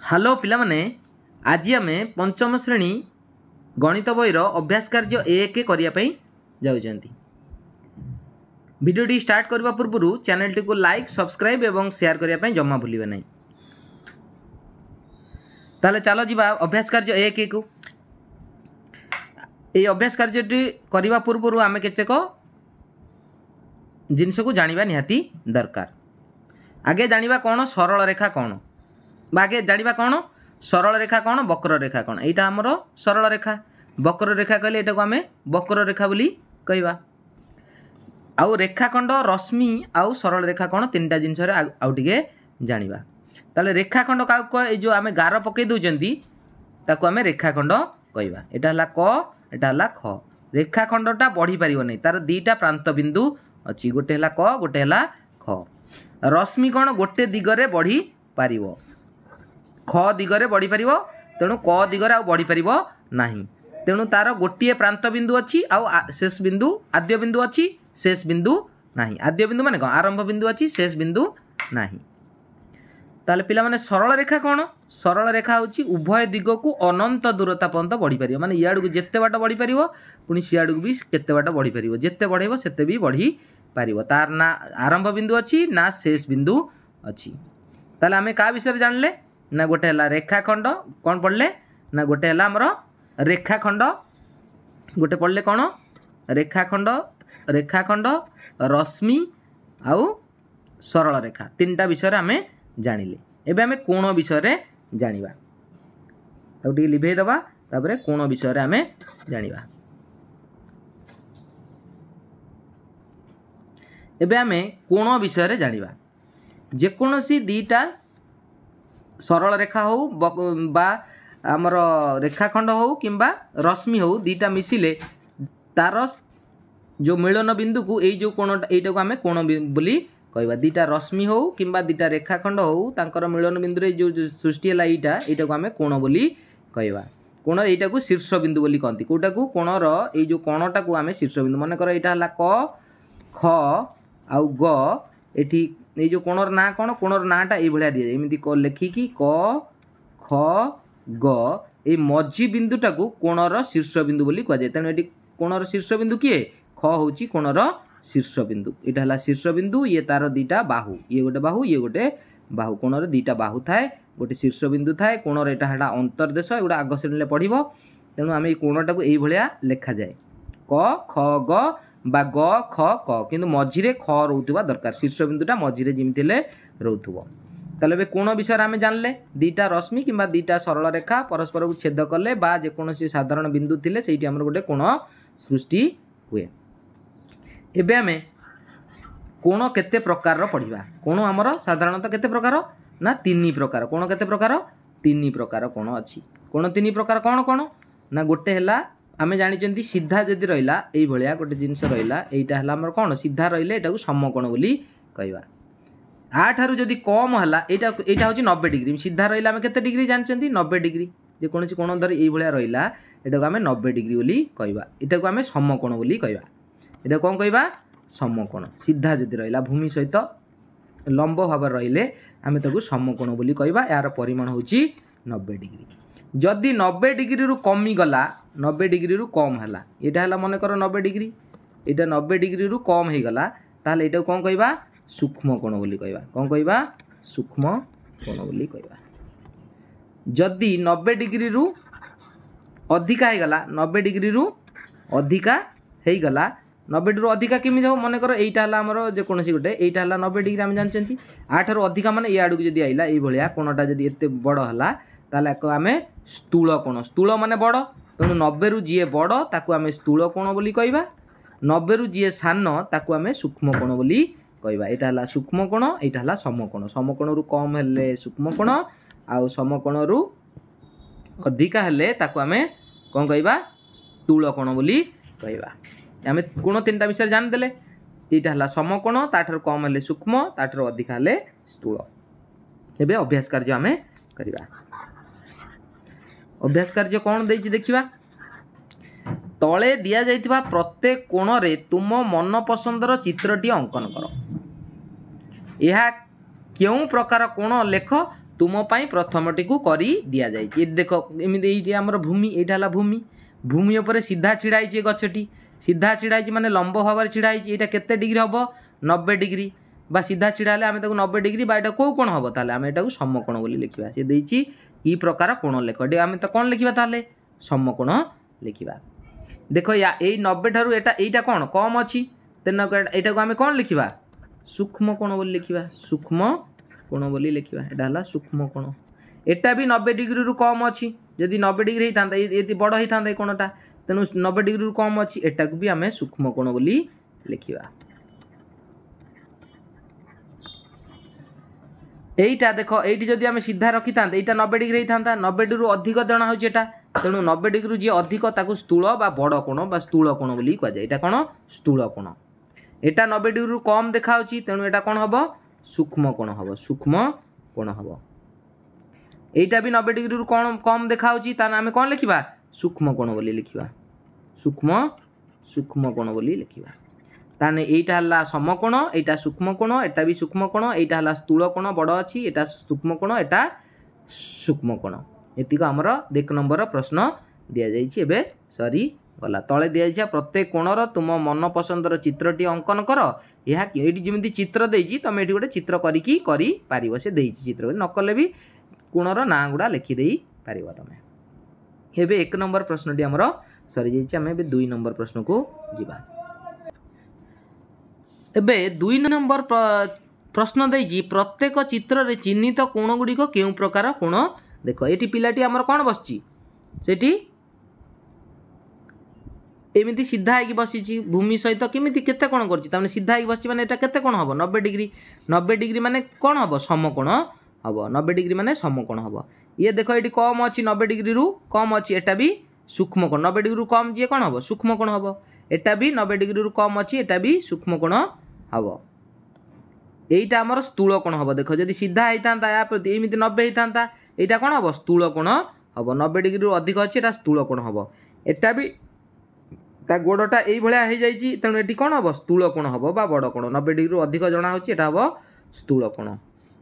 Hello पिला माने आज आम पंचम श्रेणी गणित बईर अभ्यास कार्य एक करने जाऊँगी। भिडियोटी स्टार्ट करने पूर्व चैनल टी को लाइक सब्सक्राइब और शेयर करने जमा भूलिए नहीं। ताले चलो जी अभ्यास कार्य एक को ये अभ्यास कार्य करने पूर्व आम केतेक जिनस को जानिबा निहाती दरकार। आगे जानिबा कौन सरल रेखा कौन आगे जानिबा कौन सरल रेखा कौन वक्र रेखा कौन। यहाँ आमर सरल रेखा वक्र रेखा कहले एटा को आम वक्र रेखा बोली कहवा। आउ रेखाखंड रश्मि आउ सरल रेखा कौन तीन टा जिनस आउ टिके जानिबा। ताले रेखाखंड का जो आम गार पकई दउचंती ताको आम रेखाखंड कहवा। एटा हला क एटा हला ख। रेखाखंडटा बढ़ी पारिबो नै तार दीटा प्रांत बिंदु अछि गोटे हला क गोटे हला ख। रश्मि कौन गोटे दिगरे बढ़ी पारिबो ख दिगरे बढ़ी पारिबो तेणु क दिगरे आउ बढ़ी पारिबो नाही। तेणु तार गोटे प्रांत बिंदु अच्छी आउ शेष बिंदु आद्य बिंदु अच्छी शेष बिंदु नाही। आद्य बिंदु माने कौन आरंभ बिंदु अच्छी शेष बिंदु नाही। ताले पिला माने सरल रेखा कौन सरल रेखा होची उभय दिग को अनंत दूरता पर्यंत बढ़ी पारिबो माने इयाडू जेते बाट बढ़ी पारिबो पुनी सियाडू भी केते बाट बढ़ी पारिबो जेते बढ़ेबो सेते भी बढ़ी पारिबो। तार ना आरंभ बिंदु अच्छी ना शेष बिंदु अच्छी। ताले आमे का विषय जानले ना गोटे हला रेखाखंड कौन पढ़ले ना गोटे हला हमर रेखाखंड गोटे पढ़ले कौन रेखाखंड रेखाखंड रश्मि आउ सरल रेखा तीन टा विषय आमे जानिले। एबे आमे कोण विषय जानिबा आउ टी लिभे दबा तापरे कोण विषय आमे जानिबा। एबे आमे कोण विषय जानिबा जेकोसी दीटा सरल रेखा हो बा आमर रेखाखंड हो किंबा रश्मि हो दीटा मिसिले तार जो मिलन बिंदु को ये जो कोण एटा को आमे कोण बोली कहवा। दीटा रश्मि हो किंबा दीटा रेखाखंड हो तांकर मिलन बिंदु रे जो सृष्टि है एटा को आमे कोण बोली कहवा। कोण एटा को शीर्ष बिंदु बोली कहती कोटा को कोणर ये जो कोणटा को आमे शीर्ष बिंदु मन कर एटा हला क ख आउ ग एठी ये जो कोणर ना कौन कोणर नाटा ये भाया दिए एमती लेखिकी क ख ग ये मझी बिंदुटा को कोणर शीर्ष बिंदु बोली कह जाए। तेणु ये कोणर शीर्ष बिंदु किए ख होची कोणर शीर्ष बिंदु एटा हला शीर्ष बिंदु ये तार दीटा बाहु ये गोटे बाहु कोणर दीटा बाहु थाए गोटे शीर्ष बिंदु थाए कोणर एटा हला अंतर्देश एगुड़ा आग श्रेणी पढ़िबो। तेणु आम ये कोणटा को ये लेखा जाए क ख ग बा ग ख क किंतु मझिरे ख रोथुवा दरकार शीर्ष बिंदुटा मझिरे जिमिति हेले रोथुवो। ताले बे कोण विषय आमे जानले दीटा रश्मि किंबा दीटा सरल रेखा परस्पर को छेद कले बा जेकोसी साधारण बिंदु थिले सेठी हमर गोटे कोण सृष्टि हुए। एबे आमे कोण केते प्रकार पढ़िबा कोण हमर साधारणतः केते प्रकार ना तीन प्रकार कोण केते प्रकार तीन प्रकार कोण अछि। कोण तीन प्रकार कोण कोण ना गोटे हला आमे जानिचंती सीधा जदि रहिला एई भलिया गोटे जिंस रहिला एइटा हला हमर कोन सीधा रहिले एटा को समकोण बोली कहवा। आठारु जदि कम हला एइटा होची 90 डिग्री सीधा रहिला आमे केते डिग्री जानिचंती 90 डिग्री जे कोनसी कोण धर एई भलिया रहिला एटा को आमे 90 डिग्री बोली कहवा। एटा को आमे समकोण बोली कहवा। एटा कोन कहवा समकोण सीधा जदि रहिला भूमि सहित लंब भाव रहिले आमे ताको समकोण बोली कहवा। यार परिमाण होची 90 डिग्री। जदि 90 डिग्री रु कमी गला 90 डिग्री रु कम हला एटा हला मन कर 90 डिग्री एटा 90 डिग्री रु कम हे गला ताले एटा कोन कहबा सूक्ष्म कोण बोली कहबा। कोन कहबा सूक्ष्म कोण बोली कहबा। जदि 90 डिग्री रु अधिका हे गला 90 डिग्री रु अधिका हे गला 90 डिग्री रु अधिका केमि जाव मन कर एटा हला हमर जे कोनसी गोटे एटा हला 90 डिग्री हम जानचंती 8 रु अधिका माने ए आडू जदि आइला ए भलिया कोणटा जदि एते बड़ हला ताले को आमे स्थूल कोण माने बड़ तेणु 90 रु जी बड़ ताकू आमे स्थूल कोण बोली कहवा 90 रु जी सान ताकू आमे सूक्ष्म कोण बोली कहवा। एटा हला सूक्ष्म कोण एटा हला समकोण समकोण रु कम हेले सूक्ष्म कोण आउ समकोण रु अधिका हेले ताकू आमे कोन कहवा स्थूल कोण बोली कहवा। आमे कोण तीनटा विषय जान देले एटा हला समकोण ताठर कम हेले सूक्ष्म ताठर अधिका हेले स्थूल। एबे अभ्यास कार्य आमे करिबा। अभ्यास कार्य कौन देछि देखिबा तले दिया जाइथिबा प्रत्येक कोण रे तुम मन पसंदर चित्रटी अंकन कर। यह क्यों प्रकार कोण लेख तुम पाई प्रथमटी को करी दिया जाइए। देख एमती ये आमर भूमि यहाँ है भूमि भूमि उपर सीधा छिड़ाई गछटी सीधा छिड़ाई माने लंब भाव में छिड़ाई यहाँ केते डिग्री हम 90 डिग्री बा सीधा छिड़ा हेल्ले आम 90 डिग्री बा यहाँ कौ कोण हम ताले आम यहाँ समकोण बोली लिखा सी देती कि प्रकार कोण लेख आम तो कौन लिखा ताले समकोण लिखा। देख या 90 ठारू यहाँ कौन कम अच्छी तेना यहाँ को आम कौन लिखा सूक्ष्म कोण बोली लिखा सूक्ष्म कोण बोली लिखा यहाँ है सूक्ष्म कोण। एटा भी 90 डिग्री रु कम अच्छी जदि 90 डिग्री होता ये बड़ होता है कोणटा तेणु 90 डिग्री रु कम अच्छी एटा को भी आम सूक्ष्म कोण बोली लिखा। এইটা देख ये जदि आम सीधा रखी था यहाँ 90 डिग्री होता 90 डिग्री अधिक जना हो तेणु 90 डिग्री जी अधिक ताकू स्थूल बा बड़ कोण बा स्थूल कोण बोली कहुए यहाँ कौन स्थूल कोण। यहाँ 90 डिग्री कम देखा तेणु यहाँ कौन हम सूक्ष्म कोण हम सूक्ष्म कोण हम। यहाँ भी 90 डिग्री कौन कम देखा आम कौन लिखा सूक्ष्म कोण बोली लिखा सूक्ष्म सूक्ष्म कोण बोली लिखा। ताने एटा हल्ला समकोण एटा सूक्ष्म कोण एटा भी सूक्ष्म कोण एटा हल्ला स्थूल कोण बड़ अच्छी एटा सूक्ष्म कोण एटा सूक्ष्म कोण। एतिक आमर 1 नंबर प्रश्न दि जाइए सरी गला तले दि जाइए प्रत्येक कोणर तुम मन पसंदर चित्रटी अंकन कर यह ये जमी चित्र देती तुम ये गोटे चित्र करी पार से देती चित्र नकले भी कोणर ना गुड़ा लिखिदे पार तुम। एबे 1 नंबर प्रश्नटी आमर सरी जाइए आम 2 नंबर प्रश्न को जीवा। एबे 2 नंबर प्रश्न देगी प्रत्येक चित्र रे चिन्हित कोण गुड़िक केउ प्रकार कोण देख ये पिलाटी आमर कौन बसची सेठी एमती सीधा होगी बसी भूमि सहित केमी केते कोण कर सीधा होगी बस मैंने केते कोण हम 90 डिग्री माने कौन हम समकोण हम 90 डिग्री माने समकोण हम। ये देख ये कम अच्छी 90 डिग्री रु कम अच्छी एटा भी सूक्ष्म कोण 90 डिग्री रु कम जी कौन हम सूक्ष्म कोण हम एटा भी 90 डिग्री रु कम अच्छी एटा भी सूक्ष्म कोण हम। यहीटा आमर स्थूल कोण हम देख जदि सीधा होता या प्रति एमती 90 होता यहाँ कौन हम स्थूल कोण हम 90 डिग्री रु अधिक अच्छी एटा स्थूल कोण हम। एटा भी ता गोड़टा यही हो जाइए तेणु ये कौन हम स्थूल कोण हम बा बड़ कोण 90 डिग्री रु अधिक जना होता हम स्थूल कोण।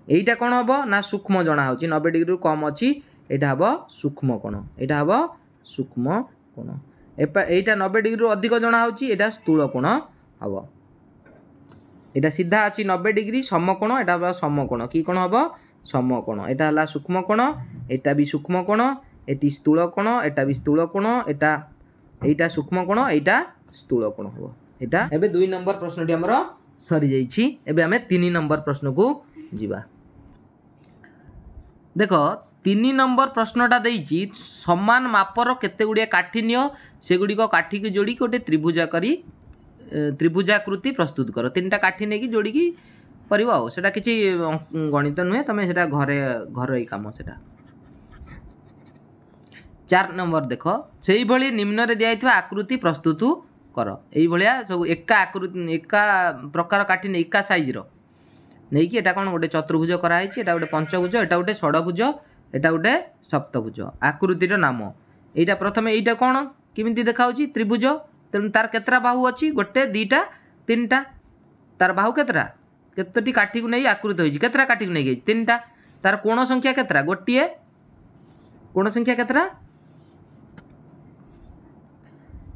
यहीटा कौन हम ना सूक्ष्म जना हो 90 डिग्री रु कम अच्छी यहाँ हम सूक्ष्म कोण यहाँ हम सूक्ष्म कोण। यहाँ 90 डिग्री रु अधिक जना होता स्थूल कोण हम। यहाँ सीधा अच्छी 90 डिग्री समकोण यहाँ समकोण कि कोण हम समकोण यहाँ है सूक्ष्म कोण यहाँ भी सूक्ष्म कोण ये स्थूल कोण यहाँ भी स्थूल कोण यहाँ सूक्ष्म कोण यहाँ स्थूल कोण हम। यहाँ एबे 2 नंबर प्रश्नटी आमर सरी जाइछि। एबे आमे 3 नंबर प्रश्न को जीवा। देख 3 नंबर प्रश्नटा देइछि समान मापर केते गुड़िया काठी नियो सेगुड़िक काठी को जोड़ी गोटे त्रिभुजाकृति प्रस्तुत कर 3टा काठी नहीं जोड़ी कर सेटा किसी गणित नुहे तुम से घर कम से। 4 नंबर देख से भली निम्न रे दिया आकृति प्रस्तुत कर ये सब एका आकृति एका प्रकार काठी एका साइज नहीं कि एटा कौन गोटे चतुर्भुज कराई गोटे पंचभुज एटा गोटे षडभुज एटा गोटे सप्तभुज आकृतिर नाम। यहाँ प्रथम यहाँ कौन किमिति देखा त्रिभुज तेणु तार केतरा बाहु अच्छी 1 2 3टा तार बाहु केतरा केतोटी काठी को नहीं आकृत होइछि केतरा काठी को नहीं 3टा तार कोण संख्या केतरा गोटे कोण संख्या केतरा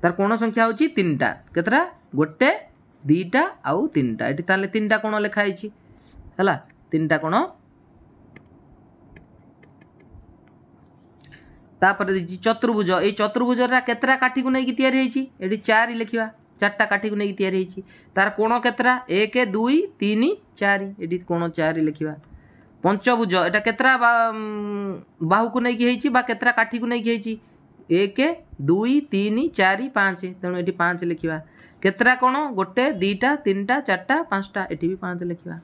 तार कोण संख्या होछि 3टा केतरा 1 2 आउ 3टा एठी ताले 3टा कोण लिखाई है 3टा कोण। तापर चतुर्भुज ये चतुर्भुज केतरा काठी को नहीं तैयारी होती 4 लिखा 4टा काठी को नहीं तैयारी होती तार कोण केतरा 1 2 3 4 ये कोण 4 लिखा। पंचभुज एटा केतरा बाहु को नहीं केतरा काठी को नहीं 1 2 3 4 5 तेणु ये 5 लिखा। केतरा कोण 1 2 3 4 5टा ये भी 5 लिखा।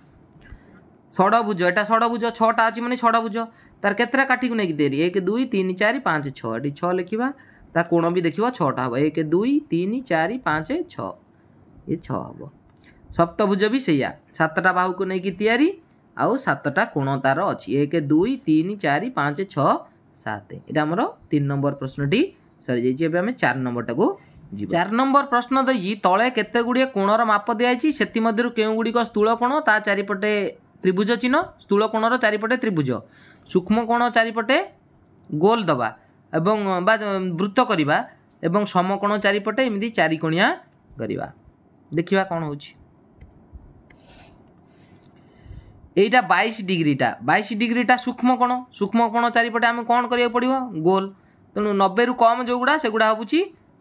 षडभुज एटा षडभुज 6टा अच्छी माने षडभुज तार केतरा काठी को नहीं तैयारी 1 2 3 4 5 6 ये 6 लिखा। ता कोण भी देखिए 6टा हम 1 2 3 4 5 6 ये 6 हम। सप्तभुज भी सैया 7टा बाहु को नहीं तैयारी आउ 7टा कोण तार अच्छी 1 2 3 4 5 6 7 ये आमर 3 नंबर प्रश्नटी सरी जाइए। आम 4 नंबर टाक 4 नंबर प्रश्न देगी तले केते गुड़िए कोणर माप दिखाई से मध्य केउ गुड़िक स्थूल कोण ता चारिपटे त्रिभुज चिन्ह स्थूल कोणर चारिपटे त्रिभुज सूक्ष्म कोण चारिपटे गोल दबा एवं बा वृत्त करवा एवं समकोण चारिपटे एमती चारिकोणिया करवा। देखिए कौन हो एटा 22 डिग्रीटा सूक्ष्म कोण चारिपटे आम कौन करा पड़ो गोल। तेणु 90 रु कम जो गुड़ा से गुड़ा हूँ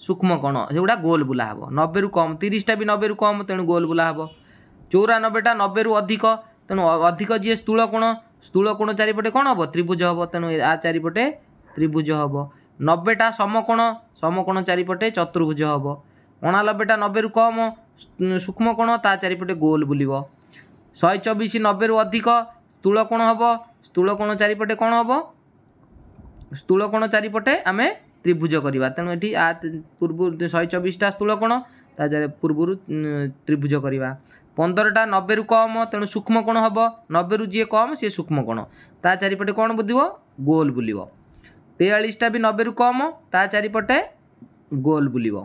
सूक्ष्म कोण से गुड़ा गोल बुला हम। 90 रु कम 30टा भी 90 रु कम तेणु गोल बुला हम। 94टा 90 रु अधिक तेणु अधिक जी स्थूल कोण चारिपटे कौन हम त्रिभुज हम। तेणु आ चारिपटे त्रिभुज हम। 90टा समकोण चारिपटे चतुर्भुज हम। 89टा 90 रु कम सूक्ष्म कोण ता चारिपटे गोल बुलिब। 124 90 रु अधिक स्थूल कोण हम। स्थूल कोण चारिपटे कौन हम स्थूल कोण चारिपटे आम त्रिभुज करवा। तेणु ये आ पूर्व 124टा स्थूल कोण ता पूर्व त्रिभुज करवा। 15टा 90 रु कम तेणु सूक्ष्म कोण हम। 90 रु जी कम सी सूक्ष्म कोण ता चारिपटे कौन बुलिब गोल बुलिब। 43टा भी 90 रु कम ता चारिपटे गोल बुलिब।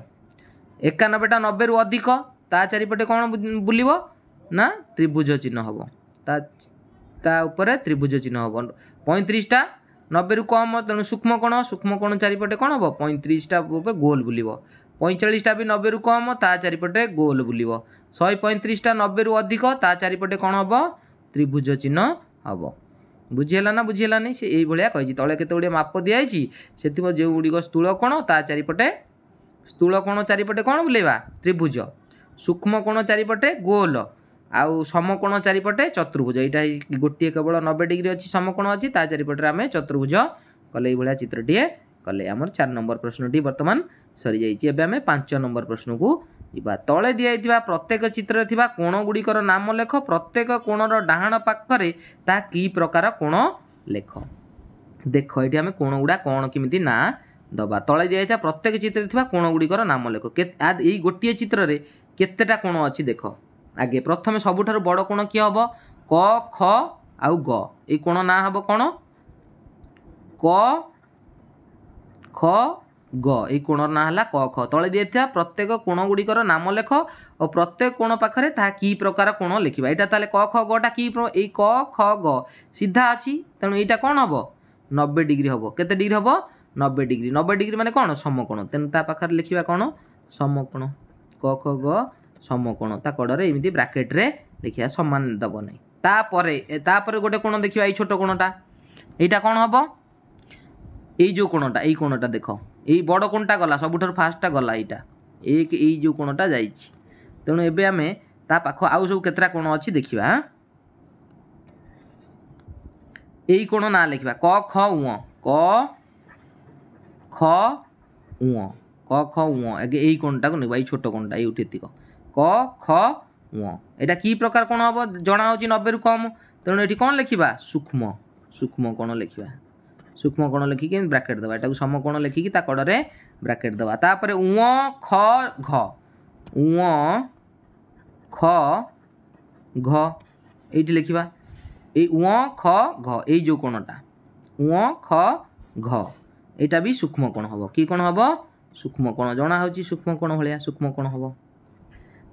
91टा 90 रु अधिक ता चारिपटे कौन बुलिब ना त्रिभुज चिन्ह हम ता उपरे त्रिभुज चिन्ह हम। 35टा 90 रु कम तेणु सूक्ष्म कोण चारिपटे कौन हम 35टा गोल बुलिब। 45टा भी 90 रु कम ता चारिपटे गोल बुलिब। 135टा 90 रु अधिक ता चारिपटे कौन हम त्रिभुज चिन्ह हम। बुझीगला ना बुझीगलानी से यही भाया कही तले केते गुड़े माप दिखाई से जो गुड़िक स्थूल कोण ता चारिपटे स्थूल कोण चारिपटे कौन बुलेवा त्रिभुज। सूक्ष्म कोण चारिपटे गोल आउ समकोण चारिपटे चतुर्भुज। यहाँ गोटे केवल 90 डिग्री अच्छी समकोण अच्छी ता चारिपटे आम चतुर्भुज कले ये चित्रटीए कले आमर 4 नंबर प्रश्नटी बर्तमान सरी जाइए। आम 5 नंबर प्रश्न को जा तले दिखाई प्रत्येक चित्र थिबा कोण गुड़िकर नाम लेख। प्रत्येक कोणर डाहाण पाखरे ता की प्रकार कोण लेख। देख ये आम कोण गुड़ा कौन किमिति ना दबा तले दिखाई प्रत्येक चित्र थिबा कोण गुड़िकर नाम लेख। यही गोटे चित्र रे केतेटा कोण अच्छी देख। आगे प्रथम सबुठारु बड़ कोण किए हम क ख आउ ग ये कोण ना हम कौन क ख ग ये कोण ना है क ख। तले दिखाई प्रत्येक कोण गुड़िकर नाम लेख और प्रत्येक कोण पाखरे ता की प्रकार कोण लिखा। यहाँ ताले क ख गटा कि ये क ख ग सीधा अच्छी तेणु यहाँ कौन हम 90 डिग्री हम। केते डिग्री हम 90 डिग्री। 90 डिग्री माने कौन समकोण तेणु ता पाखरे लिखा कौन समकोण क ख ग समकोण ता कड़े एमती ब्राकेट रे देखिया समान दब नहीं। तापर गोटे कोण देखिया ये छोट कोणटा यहाँ कौन हम ये जो कोणटा ये कोणटा देख ये बड़ कोणटा गला सबुठ फास्टा गला यहाँ एक ये जो कोणटा जाइए। तेणु एबे आमे ता पाख आउ सब केतरा कोण अच्छी देखिबा। यही कोण ना लिखा क ख उ क ख उ क ख उ आगे यही कोणटा को नहीं छोट कोणटा ये एतिक क ख उ यहाँ कि प्रकार कोण हम जना हो 90 रु कम तेणु ये कौन लिखा सूक्ष्म कोण लिखा। सूक्ष्म कोण लिखिकी ब्राकेट दबा यहाँ समकोण लिखिकी ता कड़े ब्राकेट दबा। तापर उ ख घ उ ख घ ये लिखा ये उ ख घ ये जो कोणटा उ ख घ यहाँ भी सूक्ष्म कोण हम कि कोण हम सूक्ष्म कोण जना हो सूक्ष्म कोण भाया सूक्ष्म कोण हम।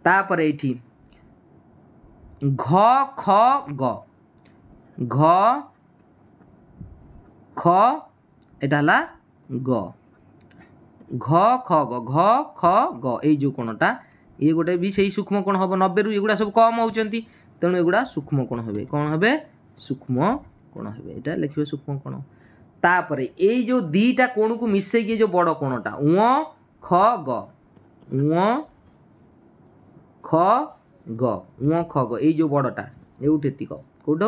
तापर ये घ ख ग घ ख यहाँ ग घ ख ग ये जो कोणटा ये गोटे भी सही सूक्ष्म कोण हम 90 रु एगुड़ा सब कम होती तेणु एगुड़ा सूक्ष्म कोण हे कौन हे सूक्ष्म कोण हे यहाँ लिखे सूक्ष्म कोण। तापर ये जो दीटा कोण को मिसेकी जो बड़ कोणटा उ ख ग उ ख ग ये जो बड़टा एवट एतिक कौट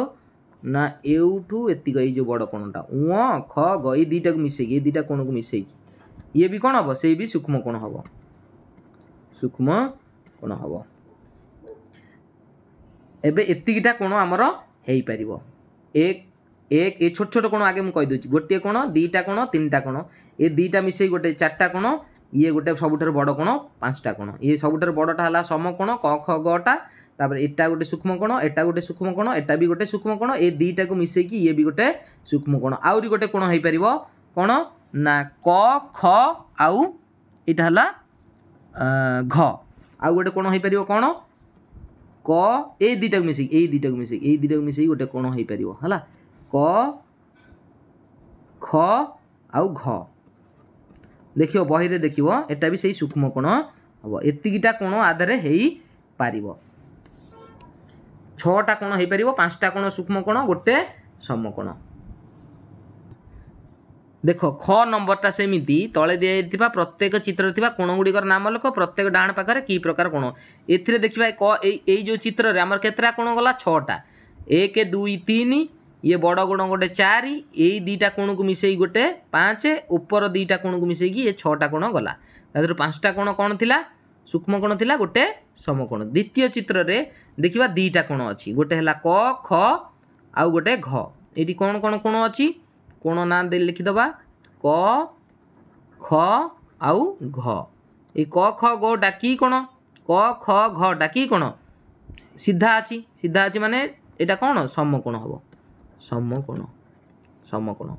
ना एवठू एतिक ये जो बड़ कोणटा उ ख ग ये दीटा को मिसेकी ये दीटा कोण को मिसेकी ये भी कौन हम से भी सूक्ष्म कोण हम सूक्ष्म कोण हम। एबे एतिकिटा कोण आमर हेई परिबो एक एक ये छोट छोट कोण आगे मुझे कहीदे गोटे कोण दीटा कोण 3टा कोण ये दीटा मिसे गोटे 4टा कोण ये गोटे सबुठ बड़ कोण 5टा कोण ये सबुठ बड़टा है समकोण क ख गटा तापर एटा गोटे सूक्ष्म कोण एटा गोटे सूक्ष्म कोण एटा भी गोटे सूक्ष्म कोण ये दीटा को मिसेकी ये भी गोटे सूक्ष्म कोण आउरी गोटे कोण हेई परिबो कोण ना क ख आउ इटा हला घ आउ गोटे कोण हेई परिबो कोण क ए दीटा को मिसेकी गोटे कोण हेई परिबो हला क ख आउ घ देखियो बही रे देखियो एटा भी सही सूक्ष्म कोण हम एतिकीटा कोण आधारे हो पार 6टा कोण हो पार 5टा कोण सूक्ष्म कोण गोटे समकोण देख ख नंबरटा सेमिति तले दिया प्रत्येक चित्र थिबा कोण गुड़िकर नाम लिख प्रत्येक डाण पाखरे की प्रकार कोण एथिरे देखिबा ए जो चित्र रे हमर केतरा कोण गला 6टा 1 2 3 ये बड़ गुण गोटे 4 यही दुईटा कोण को मिसई गोटे 5 ऊपर दुईटा कोण को मिसई ये 6टा कोण गला तादर 5टा कोण कोण थिला सूक्ष्म कोण थिला गोटे समकोण द्वितीय चित्र रे देखिबा दुईटा कोण अछि गोटे हला क ख आउ गोटे घ एटी कोण कोण कोण अछि कोण ना दे लिखि दबा क ख आउ घ ए क ख ग डाकी कोण क ख घ डाकी कोण सीधा अछि माने एटा कोण समकोण हबो समकोण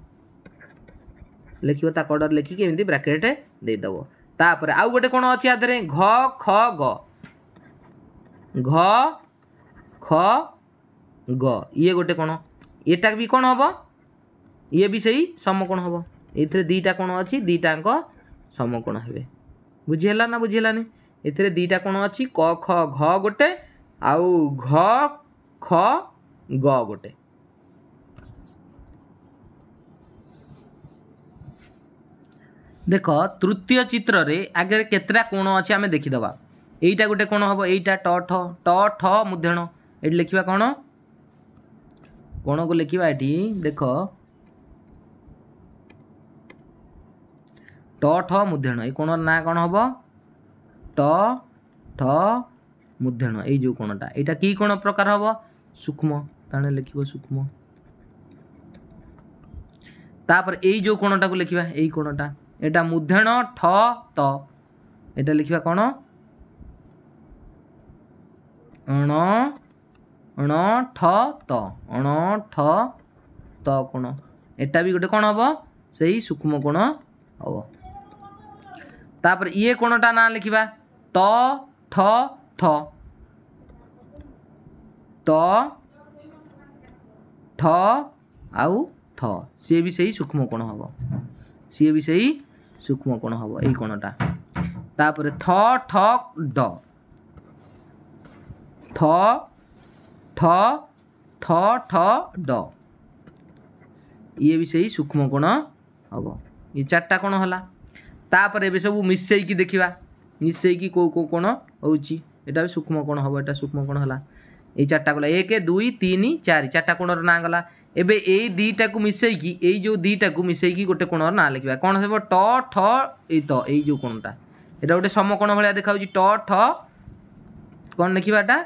लिखिबो ता कॉर्डर लिखि के एमती ब्रैकेट दे दबो तापर आउ गोटे कोण अछि आधरे घ ख ग घ ख ग ये गोटे कोण एटा भी कोण हबो ये भी सही समकोण हबो एथिरे दुईटा कोण अछि दुईटांक समकोण हेबे बुझी हला ना बुझी हलानी एथिरे दुईटा कोण अछि क ख घ गोटे आउ घ ख ग गोटे देख तृतीय चित्र रे आगे केतरा कोण अछि आमे देखिदबा एईटा गोटे कोण हबो एईटा ट ठ मुध्यण एठी लिखिबा कोण को लिखिबा एठी देख ट ठ मुध्यण ए कोण ना कोण हबो ट ठ मुध्यण ए जो कोणटा एटा की कोण प्रकार हबो सूक्ष्म ताने लिखिबो सूक्ष्म तापर ए जो कोणटा को लिखिबा एई कोणटा एटा मुध्यण ठ त एटा लिखिबा कोण अण ठ त कोण एटा भी गोटे कोण हबो सही सूक्ष्म कोण हबो तापर ये कोणटा ना लिखिबा त ठ थ त ठ आउ थ सी भी सही सूक्ष्म कोण हबो सी भी सही सूक्ष्म कोण हबो एई कोणटा तापर थ ठ ड थ ठ थ ठ ड ये भी सही सूक्ष्म कोण हबो ये चारटा कोण हला तापर एबे सब मिसई की देखिबा मिसई की को कोण होउची एटा भी सूक्ष्म कोण हबो एटा सूक्ष्म कोण हला ए चारटा गला 1 2 3 4 चारटा कोणर ना गला एबे एई दुईटा को मिसई की एई जो दुईटा को मिसई की गोटे कोणर ना लिखिबा कोण हेबो ट ठ ए त एई जो कोणटा एटा गोटे समकोण भलिया देखाउची ट ठ कोण लिखिबाटा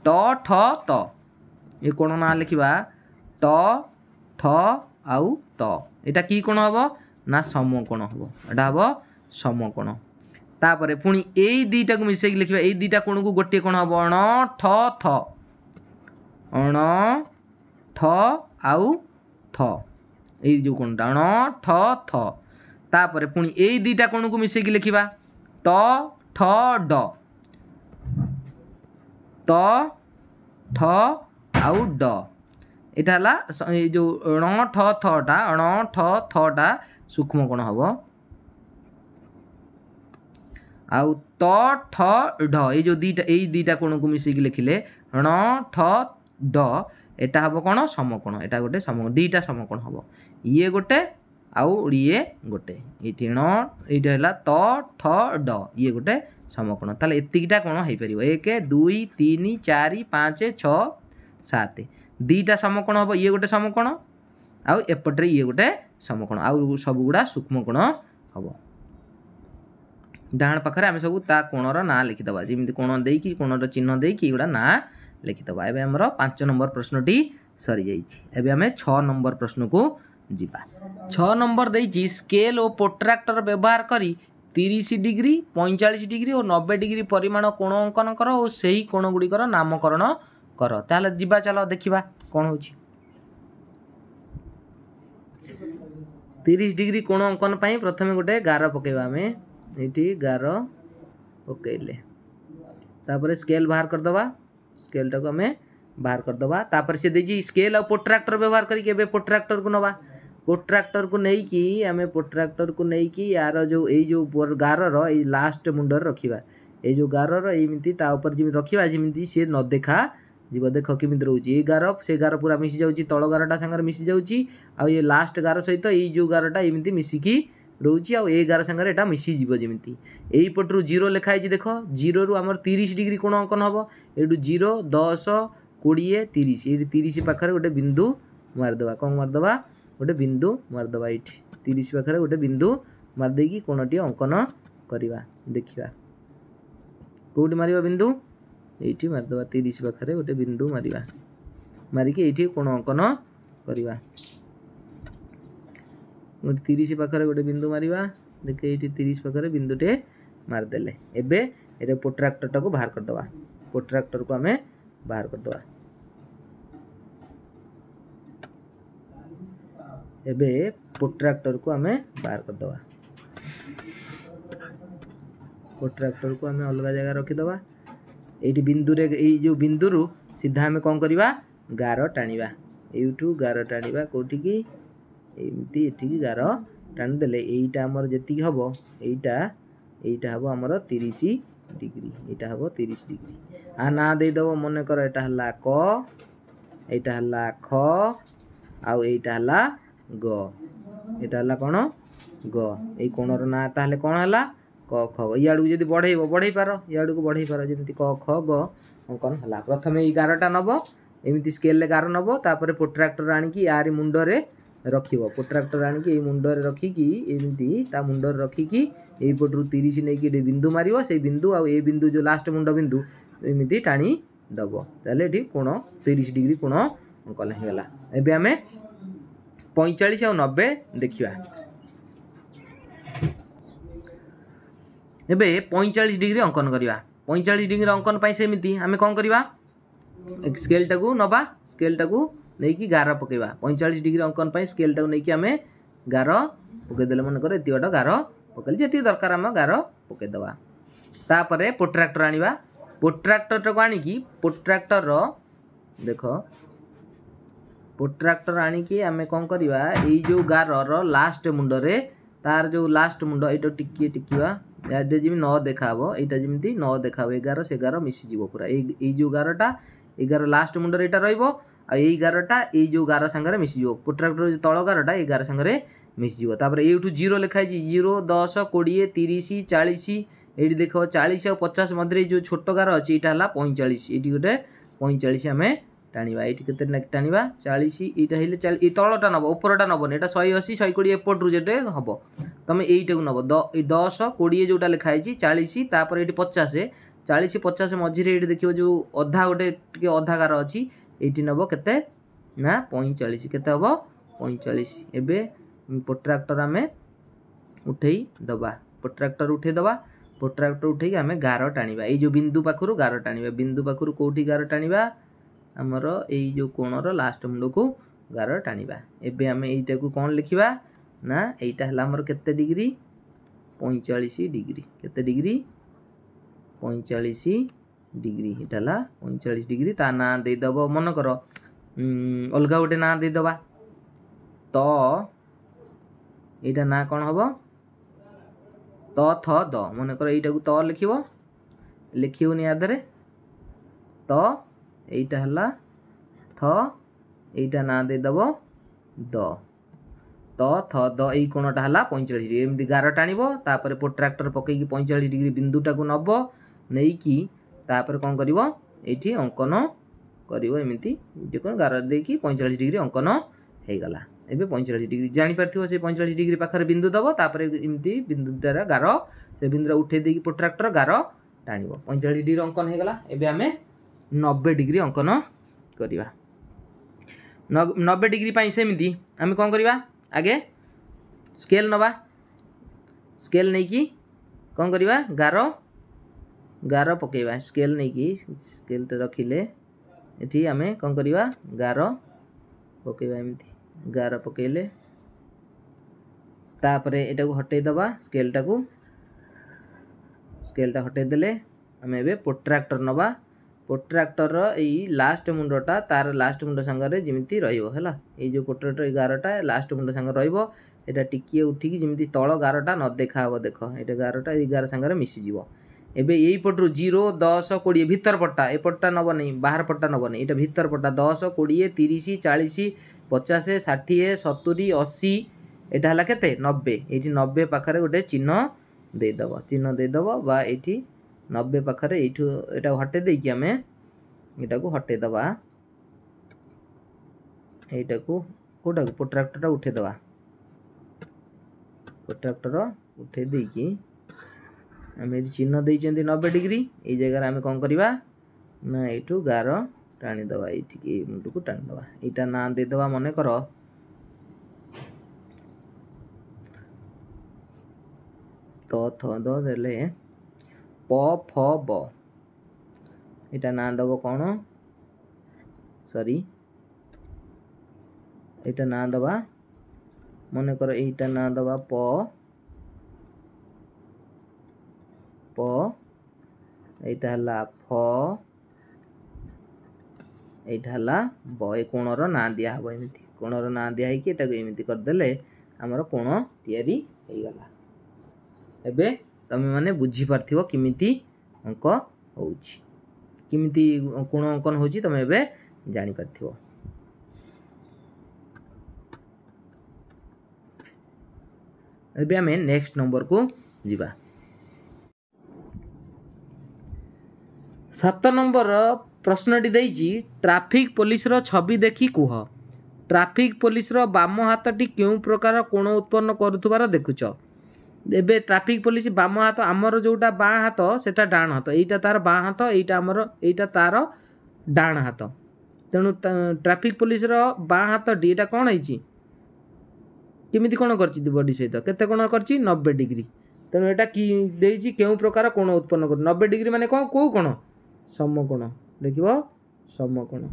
ट ठ त ए कोण ना लिखिबा ट ठ आउ त एटा की कोण हबो ना समकोण हबो एटा हबो समकोण तापरे पुणी एई दुईटा को मिसई की लिखिबा एई दुईटा कोण को गोटे कोण हबो अण ठ थ अण ठ आउ थ एई जो कोणटा अण ठ थ तापरे पुणी एई दुईटा कोण को मिसई की लिखिबा त ठ ड त ठ आउ ड एटा हला ए जो अण ठ थटा अण ठ थटा सूक्ष्म कोण हबो आउ त ठ ढ ए जो दुईटा एई दुईटा कोण को मिसई की लिखिले अण ठ ड एटा हबो कोण समकोण एटा गोटे समकोण दुईटा समकोण हबो ये गोटे आउ ये गोटे एठी न एटा हला त ठ ड ये गोटे समकोण ताले एतिकीटा कोण हेई परिबो 1 2 3 4 5 6 7 दुईटा समकोण हबो ये गोटे समकोण आउ एपटरे ये गोटे समकोण आउ सब गुडा सूक्ष्म कोण हबो डाण पाखरे आमे सब ता कोणर ना लिखि दबा जेमिति कोण देई कि कोणर चिन्ह देई कि गुडा ना लिखि दबा एबे हमरो 5 नंबर प्रश्नटी सरी जाईछि एबे हमें 6 नंबर प्रश्न को जिबा 6 नंबर देइछि स्केल और प्रोट्रैक्टर व्यवहार करी 30 डिग्री 45 डिग्री और 90 डिग्री परिमाण कोण अंकन कर और सही कोण गुडीकर नामकरण कर ताले जिबा चलो देखिबा कोन होछि 30 डिग्री कोण अंकन पई प्रथमे गोटे गार पकेबा हमें एठी गार पकेले तापर स्केल बाहर कर दबा स्केल टाको हमें बाहर कर दबा तापर से देजी स्केल और प्रोट्रैक्टर व्यवहार करी के प्रोट्रैक्टर को नबा प्रोट्राक्टर को नेकी आम प्रोट्राक्टर को नेकी यार जो यो गारर ये लास्ट मुंडर रखा ये जो गारर एमती तापर जमी रखा जमी सी न देखा जीव देख केमी रोचे ये गार से गार पूरा मिसी जाऊँगी तल गारटा सागर मिसी जाऊँगी आ ये लास्ट गार सहित ये जो गारटा एमती मिसिकी रोचे आ ये गार सागर यहाँ मिसीज जमी यहीपटू 0 लिखाई देख 0 रु आमर 30 डिग्री कोण अंकन हम ये 0 10 20 30 ये 30 पाखे गोटे बिंदु मारिदे कौन मारिदे गोटे बिंदु मारिदे ये 30 पाखे गोटे बिंदु मारिदेकी कोणटी अंकन करवा देखा कौटी मार बिंदु ये मारिदे 30 पाखे गोटे बिंदु मारिबा मारिकी ये कोण अंकन करवा 30 पाखे गोटे बिंदु मारिबा देखे ये 30 पाखे बिंदुटे मारिदेले एबे ये प्रोट्राक्टर को बाहर करदे प्रोट्राक्टर को आम बाहर करदे एबे प्रोट्राक्टर को आम बाहर करदे प्रोट्राक्टर को आम अलग जगह रखीदे ये बिंदु रे जो बिंदु सीधा आम कौन करवा गार टाणिबा यूठू गार टाणिबा कौटिकी एमती एटिकी गार टाणीदेले यहीटा आमर जी हम यहीटा हम आमर 30 डिग्री यहाँ हम 30 डिग्री आ ना देदेव मन कर यहाँ है क यहाँ है ख आईटा है ग यहाँ है कौन ग ये कोणर ना ताहले कौन है क ख इाड़ू जब बढ़े पार इाड़ू को बढ़े पार जमी क ख ग अंकन है प्रथम ये गारटा नब एमती स्केल गार नब तापर प्रोट्राक्टर आणिकी यार मुंडरे रखिब प्रोट्राक्टर आणिकी मुंडरे रखिकी एमती ता मुंडरे रखिकी यहीपटू 30 नहीं बिंदु मार से बिंदु आ बिंदु जो लास्ट मुंड बिंदु एमती टाणी दब ताले ये कोण 30 डिग्री कोण अंकन होगा एबे आम 45 और 90 देखा एबे 45 डिग्री अंकन करवा 45 डिग्री अंकन पाई सेमती आम कौन करवा स्केलटा को नवा स्केलटा को नहीं गार पकेवा 45 डिग्री अंकन पाई स्केलटा को नहीं आम गार पकईदे मन कर एत गार पकड़ जी दरकार आम गार पकईदे तापर प्रोट्राक्टर आनिबा प्रोट्राक्टर को आणिकी प्रोट्राक्टर देख प्रोट्राक्टर आणिकी आम कौन करवा ये जो गार लास्ट मुंडरे तार जो लास्ट मुंड ये टिकी टिकवा जमी न देखा यहाँ जमी न देखा ये गार से गार मिसीज पूरा ये जो गारटा ये गार लास्ट मुंडर यहाँ रही गारटा ये जो गार सागर मिसीज प्रोट्राक्टर जो तल गारटा ये गार सागर मिसीज तापर यूठू 0 लिखाई 0 10 20 30 40 ये देख 40 और 50 मध्य जो छोट गार अच्छी यहाँ है 45 ये गोटे 45 आम टाणिबा ये के टाणिबा 40 यहाँ ये तलटा नब उपरटा नबन यहाँ 180 120 एपट्रु जेटे हम तुम यहीटा को नब 10 20 जोटा लिखाई 40 तापर ये 50 40 50 मझे ये देख जो अधा गोटे अधा गार अच्छी ये नब के ना 45 के हम 45 एबे प्रोट्राक्टर आम उठे दबा प्रोट्राक्टर उठे दबा प्रोट्राक्टर उठे आम गार टाणिबा ये जो बिंदु पाखु गार टाणिबा बिंदु पाखु कौटी गार टाणिबा आमर यही जो कोणर लास्ट मुंड को गार टाणिबा एबे आम यहीटा को कौन लिखा ना यहीटा है आमर केते डिग्री 45 डिग्री केते डिग्री 45 डिग्री यहाँ है 45 डिग्री ता ना देदेव मन कर अलग गोटे ना देदेवा तो यहाँ ना कौन हम तो थ द मन कर यहीटा को तो लिखनी आधे तो यहाँ है थ यहाँ ना देदेव द तो थ द यही कोणटा है 45 डिग्री एमती गार टाणिब तापर प्रोट्राक्टर पकईकी 45 डिग्री बिंदुटा को नब नहीं कि तापर कौन कर ये अंकन करमती जो गार देकी 45 डिग्री अंकन होगला एबे 45 डिग्री जापर से 45 डिग्री पाखे बिंदु दब तापर एमती बिंदु द्वारा गार से बिंदुरा उठे देकी प्रोट्राक्टर गार टाणिब 45 डिग्री अंकन होगला एबे आम 90 डिग्री अंकन करवा 90 डिग्री पाई सेमती आम कौन करवा आगे स्केल नवा स्केल नहीं कि कौन करवा गार गार पकेवा स्केल नहीं कि स्केल रखिले ये आम कौन करवा गार पकेवा एमती गार पकेले तापर एटा को हटे दबा स्केलटा हटे देले आम एबे प्रोट्राक्टर नवा प्रोट्राक्टर यही लास्ट मुंडटा तार लास्ट मुंड सांगे जमी रहा ये जो प्रोट्राक्टर गारटा लास्ट मुंड सांगे रहा टिके उठिकी जमी तल गारटा न देखा हे देख ये गारटा ये गार सांगे मिसीज एबे यही पटू 0 10 20 भीतर पट्टा ए पट्टा नब नहीं बाहर पट्टा नब नहीं ये भीतर पट्टा 10 20 30 40 50 60 70 80 यहाँ है केते 90 ये 90 पाखे गोटे चिन्ह देदेव बा ये 90 पाखे यहाँ हटे देकी आम यहाँ को हटेदबा यहाँ को कौटा प्रोट्राक्टर उठेदबा प्रोट्राक्टर उठे देकी आम ये चिन्ह देते 90 डिग्री ये जगह आम कौन करवा ना यू गार टाणीदबा ये मुंड को टाणीदबा यहाँ ना देदेवा मन कर तो थ दे प फ ब यहाँ ना दब कौन सॉरी यहाँ ना दबा मन कर यहाँ ना दबा प यहाँ है फ यहाँ है ब ए कोणर ना दिहब एमती कोणर ना दिहक एमती करदे आमर कोण तैयारी होगला एबे तमे माने बुझी पार्थिबो किमिति अंक होउची किमिति कोण अंकन होउची तमे एबे जानि पार्थिबो। एबे आमे नेक्स्ट नंबर को जिबा 7 नंबर प्रश्नटी देइची ट्रैफिक पुलिस रो छवि देखि कुह ट्रैफिक पुलिस रो बाम हाथटी केउ प्रकार कोण उत्पन्न करूथबार देखुछ एबे ट्रैफिक पुलिस बाम हाथ आमर जोटा बाँ हाथ सेटा डाण हाथ एटा तार बाँ हाथ एटा आमर एटा तार डाण हाथ तेणु ट्रैफिक पुलिस रो बाँ हाथ डी एटा कोन होईची केमिति कोन करची बॉडी सहित केते कोन करची 90 डिग्री तेणु एटा की देइची केउ प्रकार कोण उत्पन्न कर 90 डिग्री माने कोन को कोण समकोण देखिबो समकोण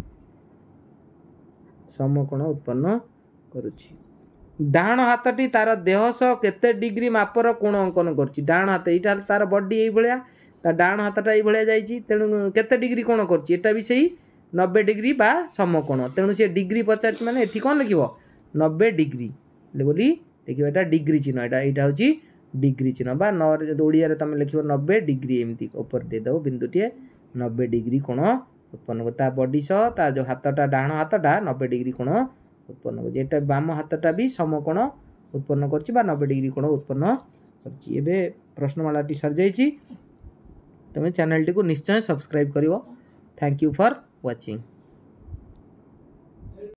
उत्पन्न करूची डाण हाथटी तार देह सह केते डिग्री मापर कोण अंकन करची डाण हाथ एटा तार बॉडी एई भलिया ता डाण हाथटा एई भलिया जाईची तेणु केते डिग्री कोण करची एटा भी सही 90 डिग्री बा समकोण तेणु से डिग्री पचार माने एठी कोन लिखिबो 90 डिग्री बोली देखिबो एटा डिग्री चिन्ह एटा होची डिग्री चिन्ह बा ओडिया रे तमे लिखिबो 90 डिग्री एमती ऊपर दे दो बिंदुटिए 90 डिग्री कोण उत्पन्न कर ता बॉडी सह ता जो हाथटा डाण हाथटा 90 डिग्री कोण उत्पन्न कर जेटा बाम हाथटा भी समकोण उत्पन्न करछि बा 90 डिग्री कोण उत्पन्न करछि। एबे प्रश्नमालाटी सर जाइछि तमे चैनल टी को निश्चय सब्सक्राइब करिवो। Thank you for watching.